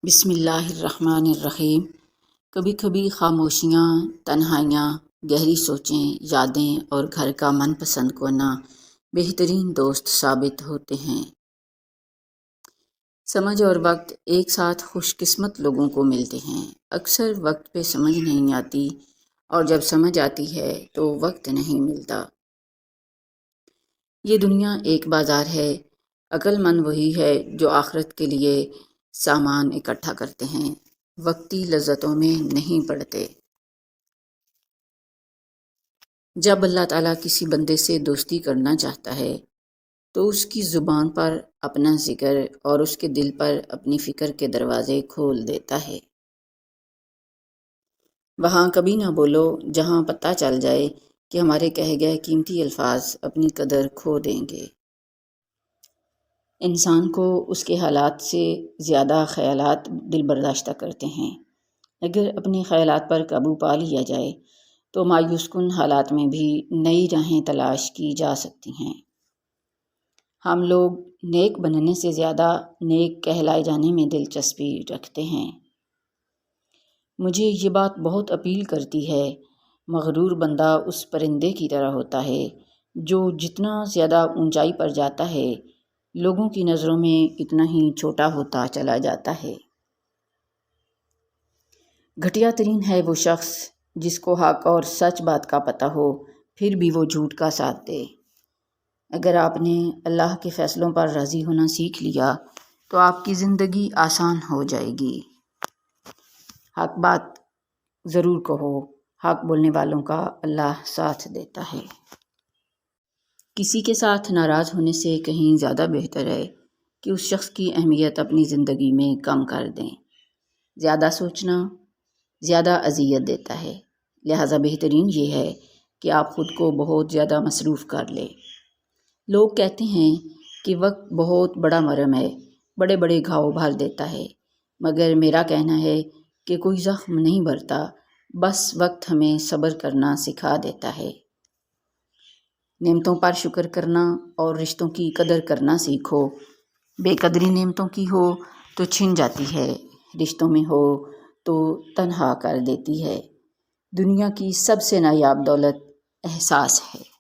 بسم اللہ الرحمن الرحیم۔ کبھی کبھی خاموشیاں، تنہائیاں، گہری سوچیں، یادیں اور گھر کا من پسند کونا بہترین دوست ثابت ہوتے ہیں۔ سمجھ اور وقت ایک ساتھ خوش قسمت لوگوں کو ملتے ہیں۔ اکثر وقت پہ سمجھ نہیں آتی اور جب سمجھ آتی ہے تو وقت نہیں ملتا۔ یہ دنیا ایک بازار ہے۔ عقل مند وہی ہے جو آخرت کے لیے سامان اکٹھا کرتے ہیں، وقتی لذتوں میں نہیں پڑتے۔ جب اللہ تعالیٰ کسی بندے سے دوستی کرنا چاہتا ہے تو اس کی زبان پر اپنا ذکر اور اس کے دل پر اپنی فکر کے دروازے کھول دیتا ہے۔ وہاں کبھی نہ بولو جہاں پتہ چل جائے کہ ہمارے کہے گئے قیمتی الفاظ اپنی قدر کھو دیں گے۔ انسان کو اس کے حالات سے زیادہ خیالات دل برداشتہ کرتے ہیں۔ اگر اپنے خیالات پر قابو پا لیا جائے تو مایوس کن حالات میں بھی نئی راہیں تلاش کی جا سکتی ہیں۔ ہم لوگ نیک بننے سے زیادہ نیک کہلائے جانے میں دلچسپی رکھتے ہیں۔ مجھے یہ بات بہت اپیل کرتی ہے، مغرور بندہ اس پرندے کی طرح ہوتا ہے جو جتنا زیادہ اونچائی پر جاتا ہے لوگوں کی نظروں میں اتنا ہی چھوٹا ہوتا چلا جاتا ہے۔ گھٹیا ترین ہے وہ شخص جس کو حق اور سچ بات کا پتہ ہو پھر بھی وہ جھوٹ کا ساتھ دے۔ اگر آپ نے اللہ کے فیصلوں پر راضی ہونا سیکھ لیا تو آپ کی زندگی آسان ہو جائے گی۔ حق بات ضرور کہو، حق بولنے والوں کا اللہ ساتھ دیتا ہے۔ کسی کے ساتھ ناراض ہونے سے کہیں زیادہ بہتر ہے کہ اس شخص کی اہمیت اپنی زندگی میں کم کر دیں۔ زیادہ سوچنا زیادہ اذیت دیتا ہے، لہٰذا بہترین یہ ہے کہ آپ خود کو بہت زیادہ مصروف کر لیں۔ لوگ کہتے ہیں کہ وقت بہت بڑا مرہم ہے، بڑے بڑے گھاؤ بھر دیتا ہے، مگر میرا کہنا ہے کہ کوئی زخم نہیں بھرتا، بس وقت ہمیں صبر کرنا سکھا دیتا ہے۔ نعمتوں پر شکر کرنا اور رشتوں کی قدر کرنا سیکھو۔ بے قدری نعمتوں کی ہو تو چھن جاتی ہے، رشتوں میں ہو تو تنہا کر دیتی ہے۔ دنیا کی سب سے نایاب دولت احساس ہے۔